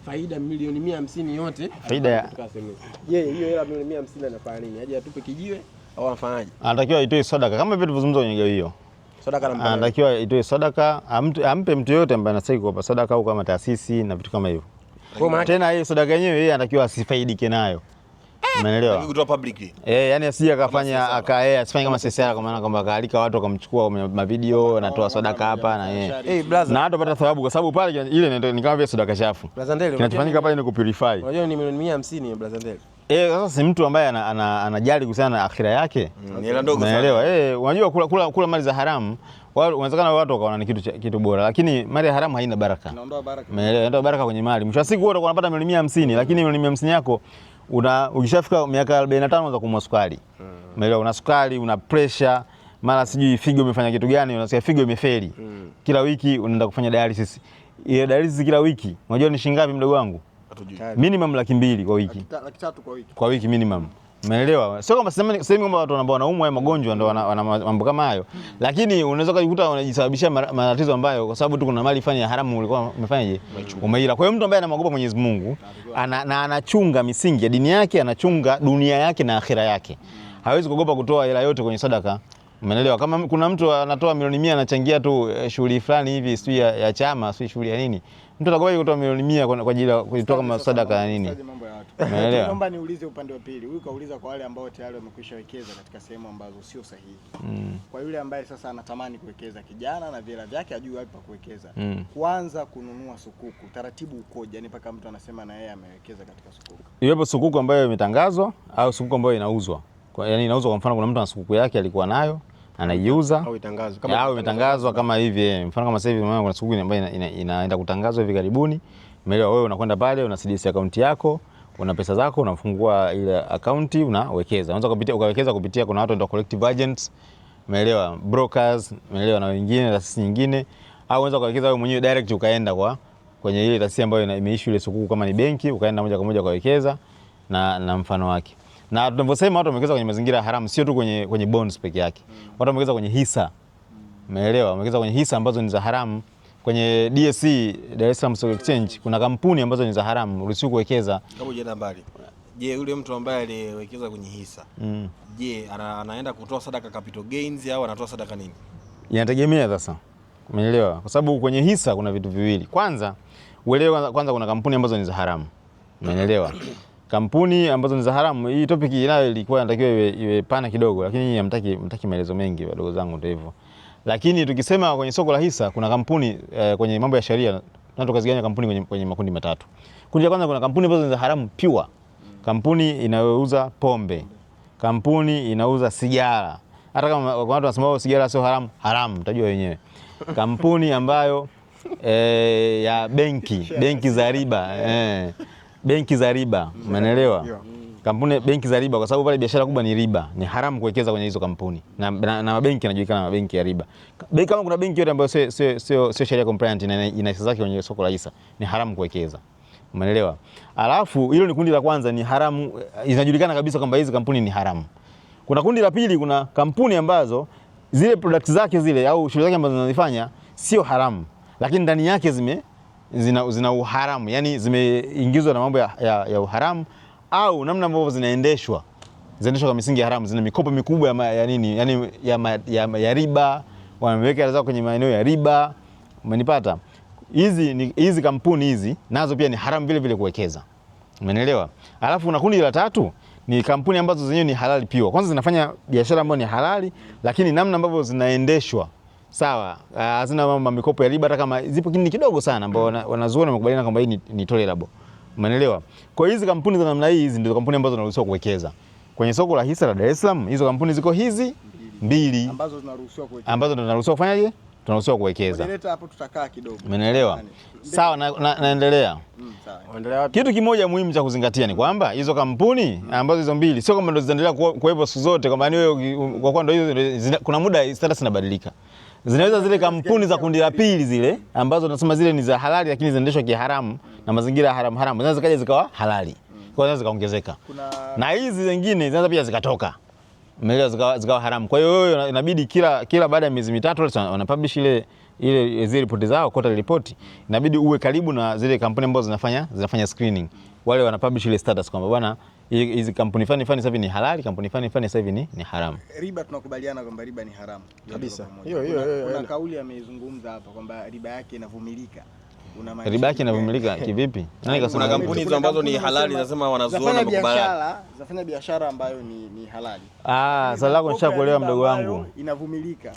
faida milioni 150 yote. Faida katika sehemu. Je, hiyo hela milioni 150 anafanya nini? Aje atupe kijiwe au anafanyaje? Anatakiwa itoe sadaka kama vile tulivyozungumza kwenye gawio. Sadaka anatakiwa itoe sadaka, ampe mtu yote ambaye anastahili kuopa sadaka au kama taasisi na vitu kama hivyo. Tena hiyo sadaka yenyewe yeye anatakiwa asifaidike nayo. Umeelewa? Kutoa publicly. Yani asije akafanya asifanye kama sesera, kwa maana kwamba akaalika watu akamchukua kwa video anatoa sadaka hapa na yeye. Na hata pata thawabu kwa sababu pale ile ni kama vile sadaka chafu. Kinachofanyika pale ni kupurify. Unajua ni milioni 150 Brother Ndele. Sasa si mtu ambaye anajali kuhusiana na akhira yake. Ni hela ndogo sana. Unaelewa? Unajua kula mali za haramu, unawezekana watu wakaona ni kitu bora, lakini mali ya haramu haina baraka. Inaondoa baraka. Umeelewa? Inaondoa baraka kwenye mali. Mwisho wa siku wewe unapata milioni 150, lakini milioni 150 yako ukishafika miaka 45 unaanza kumwa sukari. Umeelewa? Una sukari, una pressure, mara sijui figo imefanya kitu gani, unasikia figo imefeli. Kila wiki unaenda kufanya dialysis. Ile dialysis kila wiki. Unajua ni shilingi ngapi mdogo wangu? Hatujui. Minimum 200,000 kwa wiki. 300 kwa wiki. Kwa wiki minimum. Umeelewa? Sio kama sema kwamba watu ambao wanaumwa magonjwa ndio wana mambo kama hayo. Lakini unaweza kujikuta unajisababishia matatizo ambayo kwa sababu tu kuna mali fanya haramu ulikuwa umefanyaje? Umeila. Kwa hiyo mtu ambaye anaogopa Mwenyezi Mungu anachunga misingi ya dini yake, anachunga dunia yake na akhira yake. Hawezi kuogopa kutoa hela yote kwenye sadaka. Umeelewa? Kama kuna mtu anatoa milioni 100 anachangia tu shughuli fulani hivi sio ya chama, sio shughuli ya nini. Mtu atakuwa kutoa milioni 100 kwa ajili ya kuitoa kama sadaka ya nini? Umeelewa? Naomba niulize upande wa pili. Huyu kauliza kwa wale ambao tayari wamekwisha wekeza katika sehemu ambazo sio sahihi. Kwa yule ambaye sasa anatamani kuwekeza, kijana na vile vyake ajui wapi pa kuwekeza. Kwanza kununua sukuku, taratibu ukoje? Yani mpaka mtu anasema na yeye amewekeza katika sukuku. Iwepo sukuku ambayo imetangazwa au sukuku ambayo inauzwa. Yani inauzwa, kwa mfano kuna mtu ana sukuku yake alikuwa nayo anaiuza au imetangazwa kama hivi. Mfano kama sasa hivi kuna sukuku ambayo inaenda kutangazwa hivi karibuni. Umeelewa? Wewe unakwenda pale una CDC account yako, una pesa zako, unafungua ile account unawekeza. Unaweza ukawekeza kupitia, kuna watu ndio collective agents, umeelewa, brokers, umeelewa, na wengine taasisi nyingine, au unaweza ukawekeza wewe mwenyewe direct ukaenda kwenye ile taasisi ambayo imeissue ile sukuku, kama ni benki ukaenda moja kwa moja ukawekeza na mfano wake. Na tunavyosema watu wamewekeza kwenye mazingira haramu, sio tu kwenye bonds peke yake. Watu wamewekeza kwenye hisa. Umeelewa? Wamewekeza kwenye hisa ambazo ni za haramu. Kwenye DSE, Dar es Salaam Stock Exchange, kuna kampuni ambazo ni za haramu, uruhusiwi kuwekeza. Kama unaenda mbali. Je, yule mtu ambaye aliwekeza kwenye hisa, je, anaenda kutoa sadaka capital gains au anatoa sadaka nini? Inategemea sasa. Umeelewa? Kwa sababu kwenye hisa kuna vitu viwili. Kwanza, uelewe kwanza kuna kampuni ambazo ni za haramu. Umeelewa? Kampuni ambazo ni za haramu, hii topic inayo ilikuwa inatakiwa iwe pana kidogo, lakini hamtaki maelezo mengi wadogo zangu, ndio hivyo. Lakini tukisema kwenye soko la hisa kuna kampuni kwenye mambo ya sheria tunataka kuzigawanya kampuni kwenye makundi matatu. Kundi la kwanza, kuna kampuni ambazo ni za haramu pure. Kampuni inayouza pombe. Kampuni inauza sigara. Hata kama watu wanasema sigara sio haramu, mtajua wenyewe. Kampuni ambayo ya benki za riba, benki za riba, umeelewa? Kampuni benki za riba, kwa sababu pale biashara kubwa ni riba, ni haramu kuwekeza kwenye hizo kampuni. Na mabenki yanajulikana, mabenki ya riba. Kama kuna benki yote ambayo sio sheria compliant na ina hisa zake kwenye soko la hisa, ni haramu kuwekeza. Umeelewa? Alafu hilo ni kundi la kwanza, ni haramu, inajulikana kabisa kwamba hizi kampuni ni haramu. Kuna kundi la pili, kuna kampuni ambazo zile products zake zile au shughuli zake ambazo zinazifanya sio haramu, lakini ndani yake zina uharamu, yani zimeingizwa na mambo ya uharamu, au namna ambavyo zinaendeshwa kwa misingi ya haramu, zina mikopo mikubwa ya nini, yani ya riba, wameweka hela zao kwenye maeneo ya riba. Umenipata? Hizi kampuni hizi nazo pia ni haramu vile vile kuwekeza. Umeelewa? Alafu kuna kundi la tatu, ni kampuni ambazo zenyewe ni halali pia. Kwanza zinafanya biashara ambayo ni halali, lakini namna ambavyo zinaendeshwa sawa, hazina mambo mikopo ya riba, hata kama zipo kidogo sana, ambao wanazuoni wamekubaliana kwamba hii ni tolerable. Umeelewa? Kwa hizi kampuni za namna hii, hizi ndio kampuni ambazo zinaruhusiwa kuwekeza kwenye soko la hisa la Dar es Salaam. Hizo kampuni ziko hizi mbili ambazo zinaruhusiwa kuwekeza, ambazo tunaruhusiwa kufanyaje, tunaruhusiwa kuwekeza. Nileta hapo, tutakaa kidogo. Umeelewa? Sawa, naendelea. Sawa. Kitu kimoja muhimu cha kuzingatia ni kwamba hizo kampuni ambazo hizo mbili sio kama ndio zitaendelea kuwepo siku zote, kwamba ni wewe kwa kuwa ndio hizo, kuna muda status inabadilika. Zinaweza zile kampuni za kundi la pili zile ambazo tunasema zile ni za halali lakini zinaendeshwa kiharamu na mazingira ya haramu, zinaweza kaja zikawa halali. Kwa hiyo zikaongezeka. Na hizi zingine zinaweza pia zikatoka. Umeelewa, zikawa haramu. Kwa hiyo wewe inabidi kila baada ya miezi mitatu wana publish ile zile ripoti zao, quarterly report. Inabidi uwe karibu na zile kampuni ambazo zinafanya screening. Wale wana publish ile status kwamba bwana, hizi kampuni fani sasa hivi ni halali, kampuni fani sasa hivi ni haramu. Riba tunakubaliana kwamba riba ni haramu kabisa. Hiyo kuna kauli ameizungumza hapa kwamba riba yake inavumilika. Riba yake inavumilika kivipi? Nani kasema? Kuna kampuni hizo ambazo ni halali nasema wanazuona makubaliano. Zafanya biashara ambayo ni halali. Swali lako nishakuelewa mdogo wangu. Inavumilika.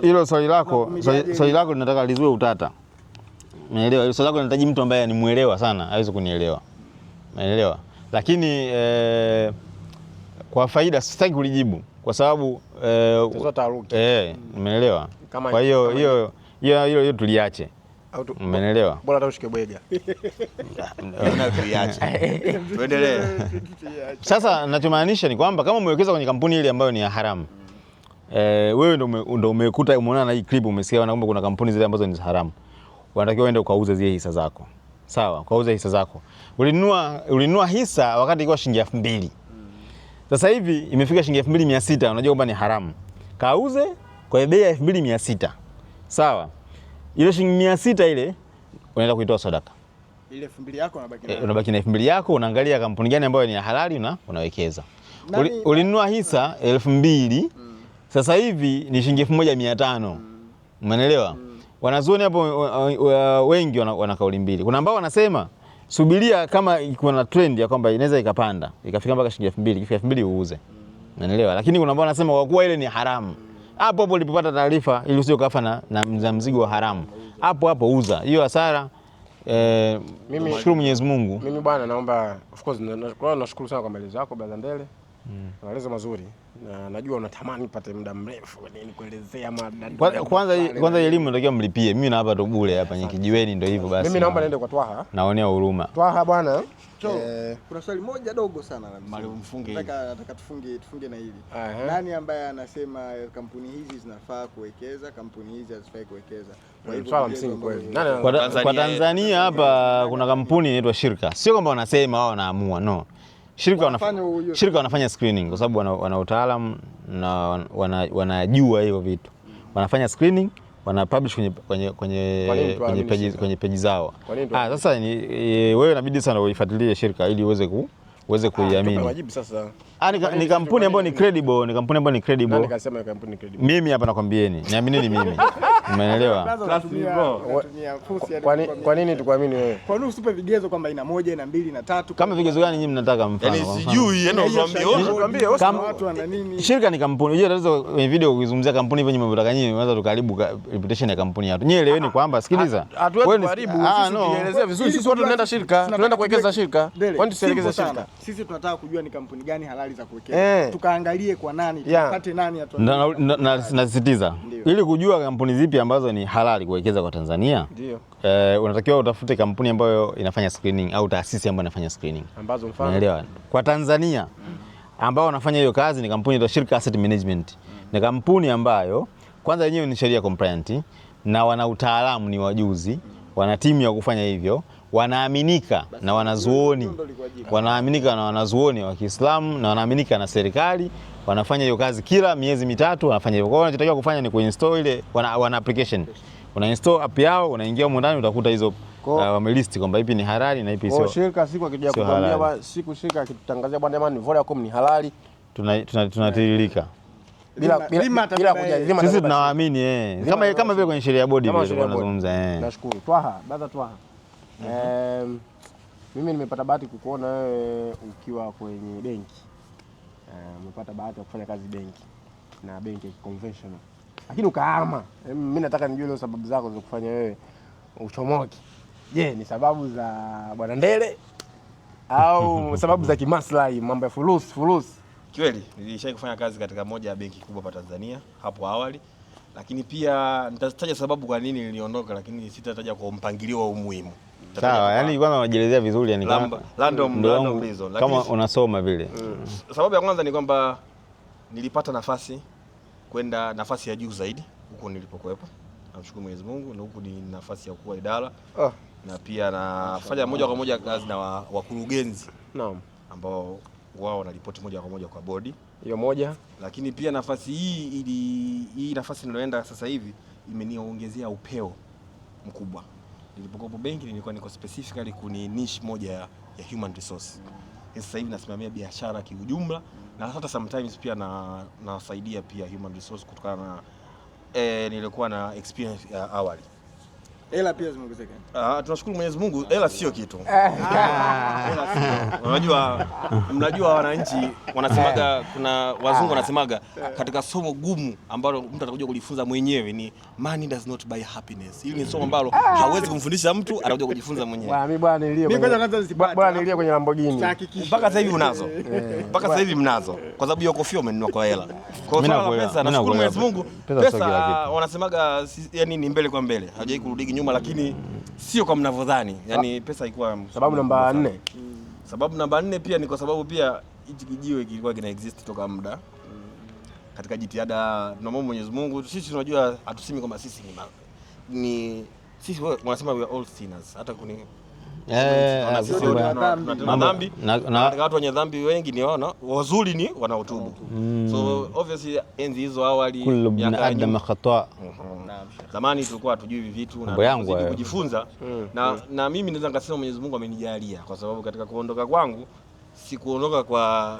Hilo swali lako linataka lizue utata. Umeelewa? Hilo swali lako linahitaji mtu ambaye ni muelewa sana, hawezi kunielewa. Umeelewa? Lakini kwa faida sitaki kulijibu kwa sababu umeelewa? Kwa hiyo tuliache. Umeelewa? Bora hata ushike bwega. Tuendelee. Sasa ninachomaanisha ni kwamba kama umewekeza kwenye kampuni ile ambayo ni ya haramu, wewe ndio umekuta, umeona na hii clip, umesikia kwamba kuna kampuni zile ambazo ni za haramu. unatakiwa uende ukauze zile hisa zako. Sawa, ukauze hisa zako. Ulinunua hisa wakati ilikuwa shilingi 2000. Sasa hivi imefika shilingi 2600, unajua kwamba ni haramu. Kauze kwa bei ya 2600. Sawa. Ile shilingi 600 ile unaenda kuitoa sadaka. Ile 2000 yako unabaki nayo. Unabaki na 2000 yako, unaangalia kampuni gani ambayo ni halali unawekeza. Ulinunua hisa 2000, sasa hivi ni shilingi 1500. Umeelewa? Wanazuoni hapo wengi wana kauli mbili. Kuna ambao wanasema subiria kama kuna trend ya kwamba inaweza ikapanda, ikafika mpaka shilingi 2000, ikifika 2000 uuze. Umeelewa? Lakini kuna ambao wanasema kwa kuwa ile ni haramu. Hapo ulipopata taarifa ili usije ukafa na mzigo wa haramu. Hapo uza. Hiyo hasara mimi shukuru Mwenyezi Mungu. Mimi bwana naomba of course nashukuru sana kwa maelezo yako brother Ndele. Maelezo mazuri. Na najua unatamani upate muda mrefu nini kuelezea mada. Kwanza elimu ndio mlipie. Mimi na hapa tu bure hapa Nyikijiweni ndio hivyo basi. Mimi naomba niende kwa Twaha. Naonea huruma. Twaha bwana. Kuna swali moja dogo sana la Mwalimu mfunge. Nataka tufunge na hili. Nani ambaye anasema kampuni hizi zinafaa kuwekeza, kampuni hizi hazifai kuwekeza? Kwa hivyo swala msingi kweli. Kwa Tanzania hapa kuna kampuni inaitwa Shirka. Sio kwamba wanasema wao wanaamua, no. Shirika wanafanya screening kwa sababu wana utaalamu na wanajua hiyo vitu. Wanafanya screening, wana publish kwenye page zao. Sasa wewe inabidi sana uifuatilie Shirika ili uweze kuiamini. Wajibu sasa. Ni kampuni ambayo ni credible, Nani kasema kampuni ni credible? Mimi hapa nakwambieni, niamineni mimi. Umeelewa? Kwa nini tukuamini wewe? Kwa nini usipe vigezo kwamba ina 1, ina 2, ina 3? Kama vigezo gani nyinyi mnataka mfano? Yaani sijui, yaani unaambia watu wana nini? Shirika ni kampuni. Unajua tatizo kwenye video ukizungumzia kampuni hivyo nyinyi mnataka nyinyi unaweza tukaribu reputation ya kampuni yako. Nyinyi eleweni kwamba sikiliza. Hatuwezi kuharibu, sisi tuelezea vizuri. Sisi watu tunaenda Shirika, tunaenda kuwekeza Shirika. Kwani tusielekeze Shirika? Sisi tunataka kujua ni kampuni gani halali za kuwekeza. Tukaangalie kwa nani, tupate nani atuambie. Nasisitiza ili kujua kampuni zipi ambazo ni halali kuwekeza kwa Tanzania. Ndio. Unatakiwa utafute kampuni ambayo inafanya screening au taasisi ambayo inafanya screening. Ambazo mfano. Unaelewa? Kwa Tanzania ambao wanafanya hiyo kazi ni kampuni inaitwa Shirka Asset Management. Ni kampuni ambayo kwanza yenyewe ni sheria compliant na wana utaalamu, ni wajuzi, wana timu ya kufanya hivyo, wanaaminika na wanazuoni wa Kiislamu na wanaaminika na serikali. Wanafanya hiyo kazi kila miezi mitatu wanafanya hivyo. Kwa hiyo wanachotakiwa kufanya ni kuinstall ile wana application. Una install app yao, unaingia huko ndani utakuta hizo wamelist kwamba ipi ni halali na ipi sio. Shirika siku akija kukwambia Shirika akitutangazia bwana jamani Vodacom ni halali, tunatiririka. Bila kujali. Sisi tunawaamini kama vile kwenye sheria ya bodi vile tunazungumza. Nashukuru. Twaha. Mimi nimepata bahati kukuona wewe ukiwa kwenye benki. Umepata bahati ya kufanya kazi benki na benki ya conventional. Lakini ukahama. Mimi nataka nijue leo sababu zako za kufanya wewe uchomoke. Je, ni sababu za Bwana Ndele au sababu za kimaslahi, mambo ya fulusi? Kweli nilishawahi kufanya kazi katika moja ya benki kubwa hapa Tanzania hapo awali, lakini pia nitataja sababu kwa nini niliondoka, lakini sitataja kwa mpangilio wa umuhimu. Sawa, yani kwanza unajielezea vizuri yani random reason. Kama unasoma vile. Sababu ya kwanza ni kwamba nilipata kwenda nafasi ya juu zaidi huko nilipokuwepo. Namshukuru Mwenyezi Mungu, na huko ni nafasi ya kuwa idara. Na pia nafanya moja kwa moja kazi na wakurugenzi. Naam. Ambao wao wanaripoti moja kwa moja kwa bodi. Hiyo moja. Lakini pia nafasi hii nafasi niloenda sasa hivi imeniongezea upeo mkubwa. Nilipokuwa benki nilikuwa niko specifically kuni niche moja ya human resource. Sasa hivi nasimamia biashara kiujumla na hata sometimes pia nasaidia pia human resource kutokana na nilikuwa na experience ya awali. Hela pia zimeongezeka. Tunashukuru Mwenyezi Mungu, hela sio kitu. Hela sio. Mnajua wananchi wanasemaga, kuna wazungu wanasemaga katika somo gumu ambalo mtu atakuja kujifunza mwenyewe ni money does not buy happiness. Hili ni somo ambalo hawezi kumfundisha mtu, atakuja kujifunza mwenyewe. Mimi bwana nilie kwenye Lamborghini. Mpaka sasa hivi unazo. Mpaka sasa hivi mnazo. Kwa sababu hiyo kofia umenunua kwa hela. Kwa sababu pesa, nashukuru Mwenyezi Mungu. Pesa wanasemaga yani ni mbele kwa mbele. Hajai kurudi nyuma, lakini sio kama mnavyodhani. Yani pesa ilikuwa sababu namba 4. Sababu namba 4 pia ni kwa sababu pia hichi kijiwe kilikuwa kina exist toka muda. Katika jitihada tunamwomba Mwenyezi Mungu, sisi tunajua hatusemi kwamba sisi ni sisi wanasema we are all sinners, hata kuni dhambi na watu wenye dhambi wengi ni wazuri ni wanaotubu. So obviously enzi hizo awali miaka khata, zamani tulikuwa hatujui hivi vitu na kuzidi kujifunza na mimi naweza ngasema Mwenyezi Mungu amenijalia, kwa sababu katika kuondoka kwangu sikuondoka kwa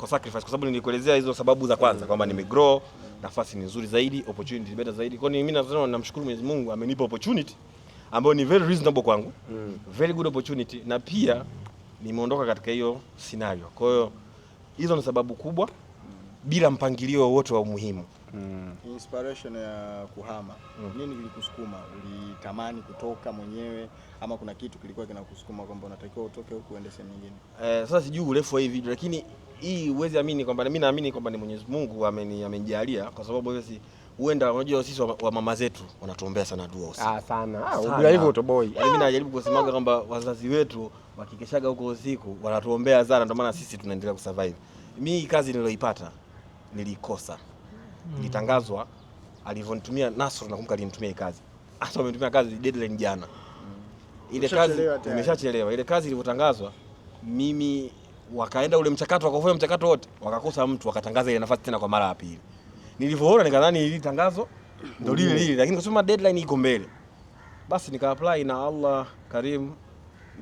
sacrifice, kwa sababu nilikuelezea hizo sababu za kwanza kwamba nimegrow, nafasi ni nzuri zaidi, opportunity better zaidi. Kwa hiyo mimi nasema namshukuru Mwenyezi Mungu amenipa opportunity ambayo ni very reasonable kwangu, very good opportunity, na pia nimeondoka katika hiyo scenario. Kwa hiyo hizo ni sababu kubwa bila mpangilio wote wa umuhimu. Inspiration ya kuhama, nini kilikusukuma? Ulitamani kutoka mwenyewe ama kuna kitu kilikuwa kinakusukuma kwamba unatakiwa utoke huku uende sehemu nyingine? Sasa sijui urefu wa hii video, lakini hii huwezi amini kwamba mimi naamini kwamba ni Mwenyezi Mungu amenijalia, kwa sababu hivi huenda unajua sisi wa mama zetu wanatuombea sana dua usiku. Sana. Bila hivyo utoboi. Mimi najaribu kusemaga kwamba wazazi wetu wakikeshaga huko usiku wanatuombea sana, ndio maana sisi tunaendelea kusurvive. Mimi kazi niliyoipata nilikosa. Ilitangazwa alivyonitumia Nasr, nakumbuka alinitumia kazi. Hata amenitumia kazi deadline jana. Ile kazi nimeshachelewa. Ile kazi ilivyotangazwa mimi wakaenda ule mchakato, wakafanya mchakato wote, wakakosa mtu, wakatangaza ile nafasi tena kwa mara ya pili. Nilivyoona nikadhani ili tangazo ndio lile, lakini kwa sababu deadline iko mbele, basi nika apply na Allah Karim.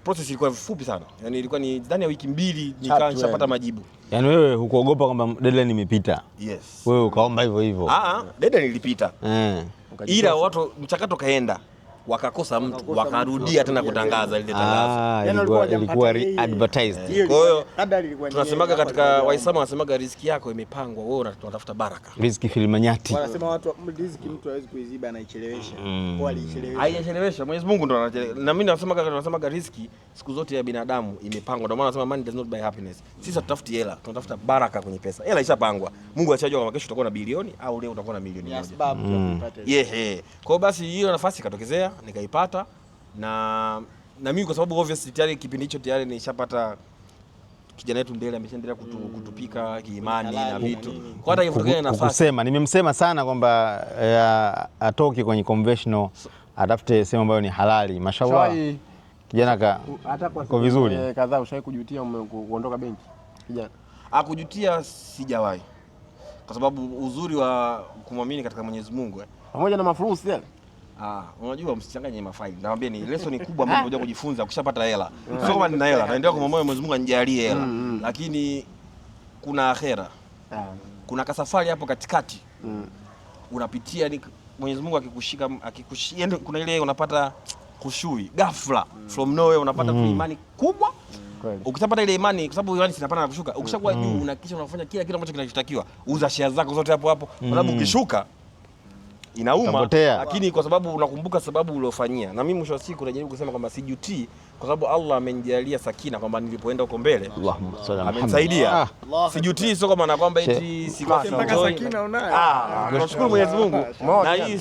Process ilikuwa fupi sana, yani ilikuwa ni ndani ya wiki 2 nishapata majibu. Yani wewe hukuogopa kwamba deadline imepita? Yes. Wewe ukaomba hivyo hivyo? Deadline ilipita. Ila watu mchakato kaenda, wakakosa mtu, wakarudia tena kutangaza ile tangazo. Ilikuwa advertised. Kwa hiyo tunasemaga katika Waislamu wanasemaga riziki yako imepangwa, wewe unatafuta baraka. Riziki filimanyati. Wanasema watu riziki mtu hawezi kuiziba, anaichelewesha. Kwa alichelewesha. Haijachelewesha, Mwenyezi Mungu ndo anachelewesha. Na mimi nasemaga riziki siku zote ya binadamu imepangwa. Ndio maana nasema money does not buy happiness. Sisi hatutafuti hela, tunatafuta baraka kwenye pesa. Hela ishapangwa. Mungu ashajua kama kesho utakuwa na bilioni au leo utakuwa na milioni 1. Kwa basi hiyo nafasi ikatokezea, nikaipata na mimi kwa sababu obviously tayari kipindi hicho tayari nishapata kijana wetu Ndele ameshaendelea kutupika kiimani na vitu. Kwa hata hivyo nafasi nimemsema sana kwamba atoke kwenye conventional, atafute sehemu ambayo ni halali. Mashallah. Kijana kwa vizuri. Kadhaa ushawahi kujutia kuondoka benki? Kijana. Kujutia sijawahi. Kwa sababu uzuri wa kumwamini katika Mwenyezi Mungu pamoja na mafurusi yale. Unajua msichanganye mafaili. Naambia ni lesson kubwa ambayo unajua kujifunza ukishapata hela. Sio kama nina hela, naendelea kumwomba Mwenyezi Mungu anijalie hela. Lakini kuna akhera. Kuna kasafari hapo katikati. Unapitia ni Mwenyezi Mungu akikushika kuna ile unapata kushui ghafla from nowhere, unapata imani kubwa. Ukitapata ile imani, kwa sababu imani sinapanda na kushuka. Ukishakuwa juu unahakikisha unafanya kila kitu ambacho kinachotakiwa. Uza share zako zote hapo hapo. Kwa sababu ukishuka inauma, lakini kwa sababu unakumbuka sababu uliofanyia. Na mimi mwisho wa siku najaribu kusema kwamba sijutii, kwa sababu Allah amenijalia sakina kwamba nilipoenda huko mbele amenisaidia. Sijutii, sio kama na kwamba eti sikosi mpaka sakina unayo. Tunashukuru Mwenyezi Mungu. Na hii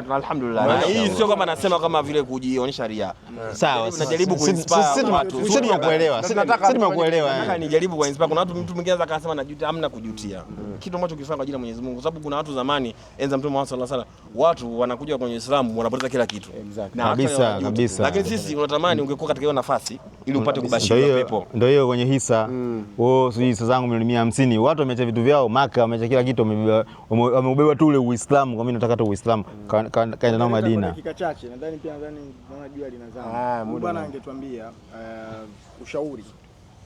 alhamdulillah. Na hii sio kama nasema kama vile kujionyesha ria. Sawa, najaribu kuinspire watu. Sisi tumekuelewa. Sisi tumekuelewa. Nataka nijaribu kuinspire. Kuna watu mtu mwingine anaweza akasema najutia, hamna kujutia. Kitu ambacho ukifanya kwa ajili ya Mwenyezi Mungu, kwa sababu kuna watu zamani enza Mtume Muhammad sallallahu alaihi wasallam, watu wanakuja kwenye Uislamu wanapoteza kila kitu. Kabisa. Lakini sisi unatamani ungekuwa katika hiyo nafasi ili upate kubashiri pepo. Ndio hiyo kwenye hisa. Wao sisi hisa zangu milioni 150. Watu wameacha vitu vyao Maka, wameacha kila kitu, wameubeba tu ule Uislamu. Kwa mimi nataka tu Uislamu, kaenda nao Madina. Dakika chache nadhani naona jua linazama. Bwana angetuambia ushauri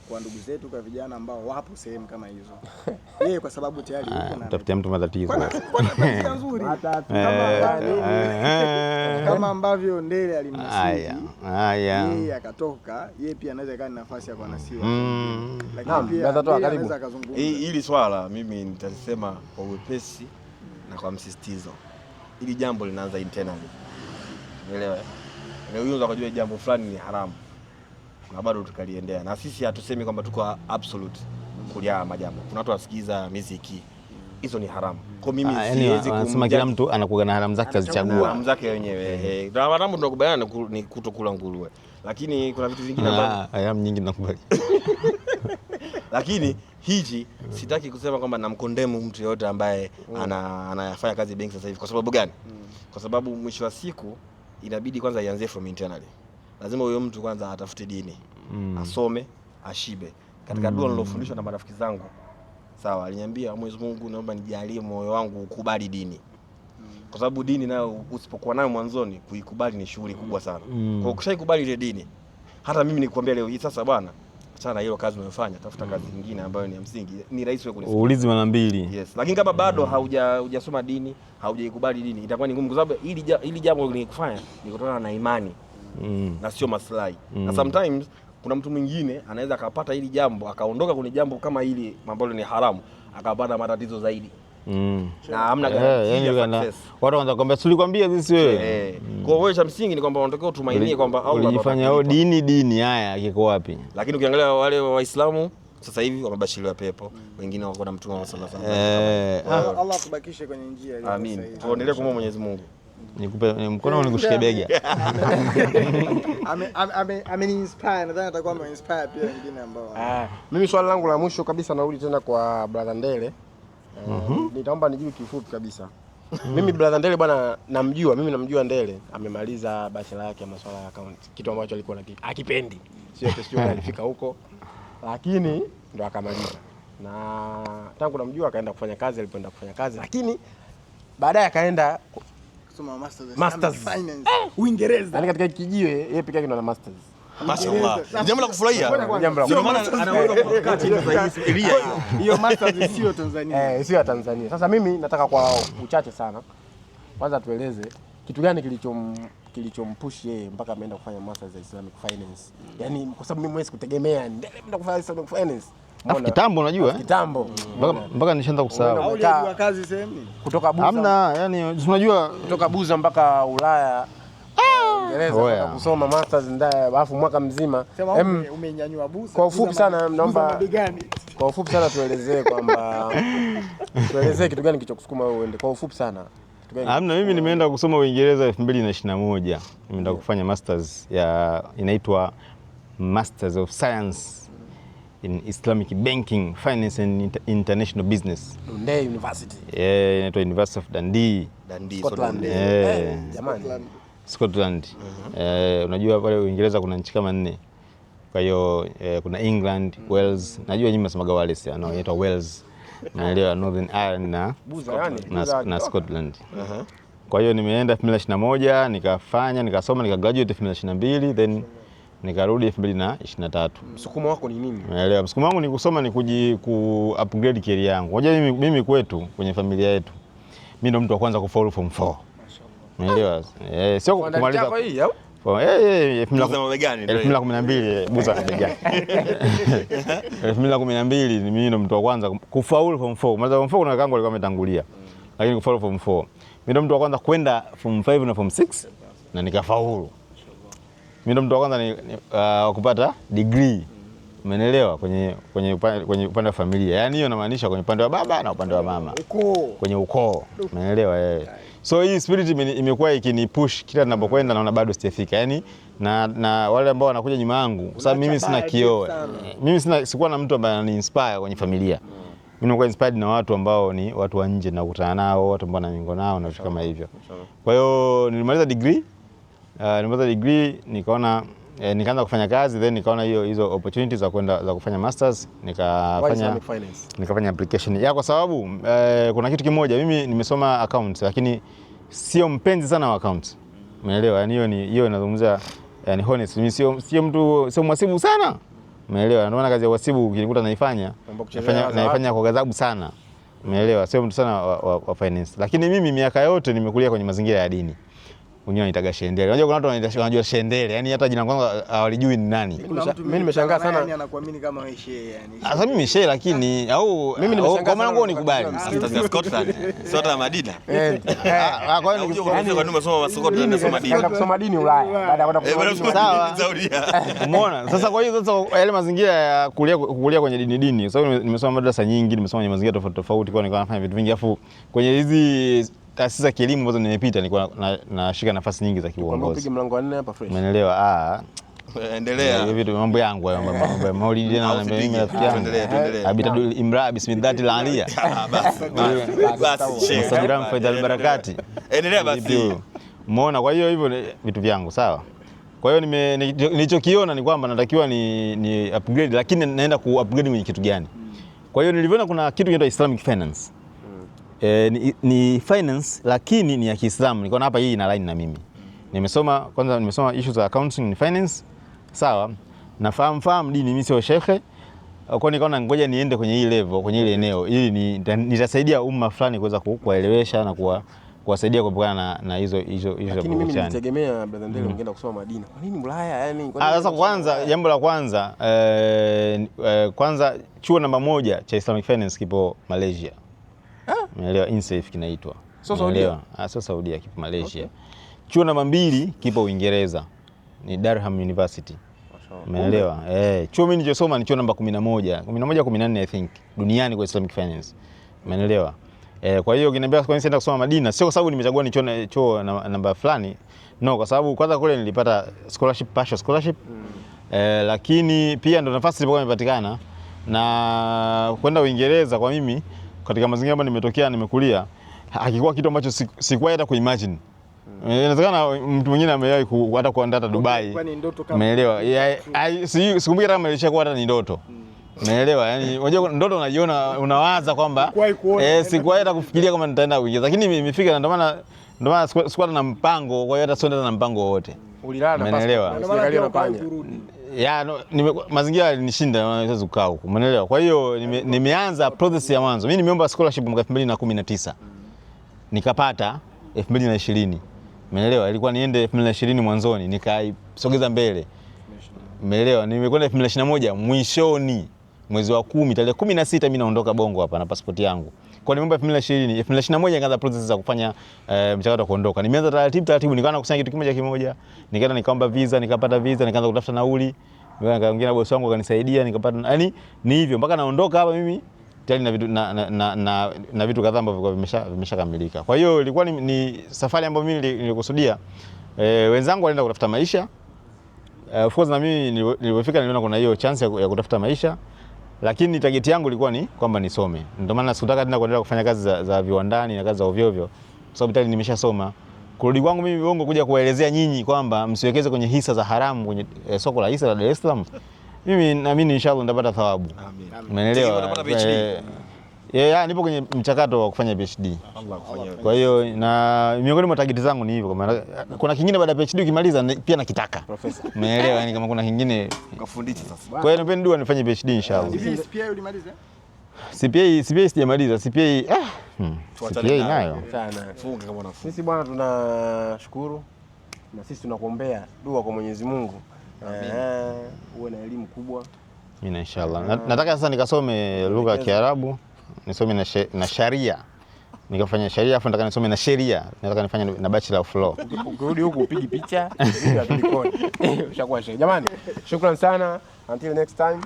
kwa ndugu zetu, kwa vijana ambao wapo sehemu kama hizo. Yeye kwa sababu tayari yuko na tafutia mtu matatizo. Kwa nzuri. Kama ambavyo Ndele alimnasihi. Yeye akatoka, yeye pia anaweza kaa nafasi ya kuanasiwa. Lakini pia anaweza kuzungumza. Hili swala mimi nitasema kwa wepesi na kwa msisitizo. Hili jambo linaanza internally. Umeelewa? Leo unaweza kujua jambo fulani ni haramu na bado tukaliendea, na sisi hatusemi kwamba tuko absolute kulia majambo. Kuna watu wasikiza muziki, hizo ni haramu. Kwa mimi siwezi kusema kila mtu anakuwa na haramu zake kazichagua. Haramu zake wenyewe. Na haramu tunakubaliana ni kutokula nguruwe. Lakini kuna vitu vingine ambavyo haramu nyingi nakubali. Lakini hichi sitaki kusema kwamba namkondemu mtu yote ambaye anafanya kazi benki sasa hivi. Kwa sababu gani? Kwa sababu mwisho wa siku inabidi kwanza ianzie from internally. Lazima huyo mtu kwanza atafute dini, asome, ashibe. Katika dua nilofundishwa na marafiki zangu, sawa, aliniambia Mwenyezi Mungu, naomba nijalie moyo wangu ukubali dini. Kwa sababu dini nayo usipokuwa nayo mwanzoni, kuikubali ni shughuli kubwa sana. Kwa ukishaikubali ile dini, hata mimi nikwambia leo hii sasa bwana, achana hiyo kazi unayofanya, tafuta kazi nyingine ambayo ni ya msingi. Ni rahisi wewe kulifikia. Uulizi mara mbili. Yes. Lakini kama bado hujasoma dini, haujaikubali dini, itakuwa ni ngumu kwa sababu ili jambo lilikufanya ni kutokana na imani. Na sio maslahi. Na sometimes kuna mtu mwingine anaweza akapata hili jambo akaondoka kwenye jambo kama hili ambalo ni haramu, akapata matatizo zaidi. Na hamna garantia ya success. Watu wanaanza kwamba tulikwambia sisi wewe. Kwa hiyo cha msingi ni kwamba unatakiwa utumainie kwamba Allah ulijifanya dini haya kiko wapi? Lakini ukiangalia wale Waislamu sasa hivi wamebashiriwa pepo, wengine wako na Mtume sallallahu alaihi wasallam. Allah atubakishe kwenye njia ile. Amin. Tuendelee kumwomba Mwenyezi Mungu. Nikupe mkono nikushike bega. Ameni-inspire, nadhani atakuwa ame-inspire pia wengine ambao. Mimi swali langu la mwisho kabisa narudi tena kwa brother Ndele. Nitaomba nijibu kifupi kabisa. Mimi brother Ndele bwana mimi namjua Ndele, amemaliza bachelor yake ya masuala ya account. Kitu ambacho alikuwa akipendi. Sio alifika huko. Lakini ndo akamaliza. Na tangu namjua akaenda kufanya kazi, alipoenda kufanya kazi, lakini baadaye akaenda kusoma masters finance Uingereza. Yaani katika kijiwe yeye pekee yake ndo ana masters. Mashaallah. Ndio kufurahia. Sio maana anaweza kukaa chini sasa fikiria. Hiyo masters sio Tanzania. Sio ya Tanzania. Sasa mimi nataka kwa uchache sana kwanza tueleze kitu gani kilichompush yeye mpaka ameenda kufanya masters ya Islamic finance. Yaani kwa sababu mimi mwezi kutegemea Ndele ameenda kufanya Islamic finance. Kitambo unajua kitambo mpaka nishaanza kusahau. Haulijua kazi sehemu kutoka Buza. Hamna, yani unajua kutoka Buza mpaka Ulaya. Uingereza kusoma masters ndani alafu mwaka mzima. Umenyanyua Buza. Kwa ufupi sana naomba tuelezee kwamba tuelezee kitu gani kilichokusukuma wewe uende. Kwa ufupi sana. Hamna, mimi nimeenda kusoma Uingereza 2021. Nimeenda kufanya masters inaitwa Masters of Science in Islamic Banking, Finance and International Business. Dundee University. Inaitwa University of Dundee, Scotland. Jamani. Scotland. Unajua pale Uingereza kuna nchi kama 4. Kwa hiyo kuna England, Wales. Najua nyinyi mnasemaga Wales, inaitwa Wales. Naelewa Northern Ireland na Scotland. Kwa hiyo nimeenda 2021 nikafanya, nikasoma, nikagraduate 2022 then nikarudi 2023. Msukumo wako ni nini? Naelewa. Msukumo wangu ni kusoma, ni upgrade career yangu. Unajua mimi kwetu kwenye familia yetu mimi ndo mtu wa kwanza kufaulu form 4. Unaelewa? Sio kumaliza kwa hii au? 2012 Buza begani. 2012 mimi ndo mtu wa kwanza kufaulu form 4. Mwanzo form 4 kuna kangu alikuwa ametangulia. Lakini kufaulu form 4. Mimi ndo mtu wa kwanza kwenda form 5 na form 6 na nikafaulu. Mimi ndo mtu wa kwanza kupata degree. Umeelewa? Kwenye upande wa familia. Yaani hiyo inamaanisha kwenye upande wa baba na upande wa mama. Kwenye ukoo. Umeelewa? So hii spirit imekuwa ikinipush kila ninapokwenda, naona bado sijafika. Yaani na wale ambao wanakuja nyuma yangu, kwa sababu mimi sina kioo. Mimi sikuwa na mtu ambaye ananiinspire kwenye familia. Mimi nimekuwa inspired na watu ambao ni watu wa nje, na kukutana nao, watu ambao namingo nao na vitu kama hivyo. Kwa hiyo nilimaliza degree, nikaona nikaanza kufanya kazi, then nikaona hizo opportunities za kufanya masters, nikafanya application. Kwa sababu kuna kitu kimoja, mimi nimesoma accounts lakini sio mpenzi sana wa accounts. Umeelewa? Yaani hiyo inazungumzia yani honest. Mimi sio mhasibu sana. Umeelewa? Ndio maana kazi ya uhasibu ukinikuta naifanya kwa ghadhabu sana. Umeelewa? Sio mtu sana wa finance. Lakini mimi miaka yote nimekulia kwenye mazingira ya dini. Wengine wanitaga Shendele. Unajua kuna watu wanajua Shendele, yani hata jina kwangu hawalijui ni nani. Mimi nimeshangaa sana. Yani anakuamini kama wewe shehe yani. Sasa mimi shehe lakini mimi nimeshangaa kwa maana unikubali. Masters Scotland. Sio hata Madina. Kwa hiyo kwa nini umesoma Scotland na soma dini? Kusoma dini Ulaya baada ya kwenda kusoma sawa. Umeona? Sasa kwa hiyo yale mazingira ya kulia kwenye dini. Sasa nimesoma madrasa nyingi, nimesoma kwenye mazingira tofauti kwa nikawa nafanya vitu vingi, afu kwenye hizi taasisi za kielimu ambazo nimepita nilikuwa nashika nafasi nyingi za kiuongozi. Upige mlango wa 4 hapa fresh. Umeelewa? Endelea. Hiyo vitu mambo yangu mambo ya maulidi na mimi rafiki yangu. Endelea. Abitadul imra bismillahi alia. Basi. Sajiram faidal barakati. Endelea basi. Umeona, kwa hiyo hivyo vitu vyangu sawa. Kwa hiyo nilichokiona ni kwamba natakiwa ni upgrade, lakini naenda ku upgrade kwenye kitu gani? Kwa hiyo nilivyoona kuna kitu kinaitwa Islamic finance. Ni finance lakini ni ya Kiislamu. Nikaona hapa hii ina line na mimi. Nimesoma issues za accounting ni finance. Sawa. Nafahamu dini, mimi sio shekhe. Kwa hiyo nikaona ngoja niende kwenye hii level, kwenye ile eneo ili nitasaidia umma fulani kuweza kuwaelewesha na kuwasaidia kuepukana na hizo. Lakini mimi nilitegemea brother Ndele ungeenda kusoma Madina. Kwa nini Ulaya? Yani sasa kwanza jambo la kwanza chuo namba 1 cha Islamic Finance kipo Malaysia. Umeelewa? INSAFE kinaitwa. Sio Saudia. Sio Saudia, kipo Malaysia. Okay. Chuo namba 2 kipo Uingereza. Ni Durham University. Umeelewa? Chuo mimi nilichosoma ni chuo namba 14 I think duniani kwa Islamic Finance. Umeelewa? Kwa hiyo ukiniambia kwa nini sienda kusoma Madina, sio kwa sababu nimechagua ni chuo namba fulani. No, kwa sababu kwanza kule nilipata partial scholarship. Lakini pia ndo nafasi ilipokuwa imepatikana na kwenda Uingereza kwa mimi katika mazingira ambayo nimetokea nimekulia hakikuwa kitu ambacho sikuwahi hata kuimagine. Inawezekana mtu mwingine amewahi hata kuenda hata Dubai. Umeelewa? Sikumbuki kama ilishakuwa hata ni ndoto. Umeelewa? Yaani unajua ndoto unajiona unawaza kwamba sikuwahi hata kufikiria kama nitaenda Uingereza. Lakini nimefika na ndio maana sikuwa na mpango, kwa hiyo hata sienda na mpango wote. Ulilala mazingira yalinishinda naweza kukaa huko. Umeelewa? Kwa hiyo nimeanza process ya mwanzo. Mimi nimeomba scholarship mwaka 2019. Nikapata 2020. Umeelewa? Ilikuwa niende 2020 mwanzoni, nikaisogeza mbele. Umeelewa? Nimekwenda 2021 mwishoni mwezi wa 10 tarehe 16 mimi naondoka Bongo hapa na passport yangu. Kwa nimeomba 2021 nikaanza process za kufanya mchakato wa kuondoka. Nimeanza taratibu nikaanza kukusanya kitu kimoja. Nikaenda nikaomba visa, nikapata visa, nikaanza kutafuta nauli. Nikaongea na bosi wangu akanisaidia, nikapata yaani ni hivyo mpaka naondoka hapa mimi tayari na vitu na vitu kadhaa ambavyo vimeshakamilika. Kwa hiyo ilikuwa ni safari ambayo mimi nilikusudia. Wenzangu walienda kutafuta maisha. Of course na mimi nilipofika niliona kuna hiyo chance ya kutafuta maisha. Lakini target yangu ilikuwa ni kwamba nisome. Ndio maana sikutaka tena kuendelea kufanya kazi za viwandani na kazi za ovyo ovyo. Kwa sababu tayari nimeshasoma. Kurudi kwangu mimi Bongo kuja kuwaelezea nyinyi kwamba msiwekeze kwenye hisa za haramu kwenye soko la hisa la Dar es Salaam. Mimi naamini inshallah nitapata thawabu. Umeelewa? Nipo kwenye mchakato wa kufanya PhD. Kwa hiyo na miongoni mwa target zangu ni hivyo, kwa maana kuna kingine baada ya PhD ukimaliza pia nakitaka. Profesa. Umeelewa? Yani kama kuna kingine ukafundisha sasa. Kwa hiyo napenda dua nifanye PhD inshallah. CPA ulimaliza? CPA sijamaliza. CPA nayo. Funga kama unafunga. Sisi bwana tunashukuru na sisi tunakuombea dua kwa Mwenyezi Mungu. Uwe na elimu kubwa. Mimi inshallah. Nataka sasa nikasome lugha ya Kiarabu, nisome na sharia. Nikafanya sharia afu nataka nisome na sheria. Nataka nifanye na bachelor of law. Ukirudi huku upige picha, video tulikoni. Ushakuwa shehe. Jamani, shukrani sana. Until next time.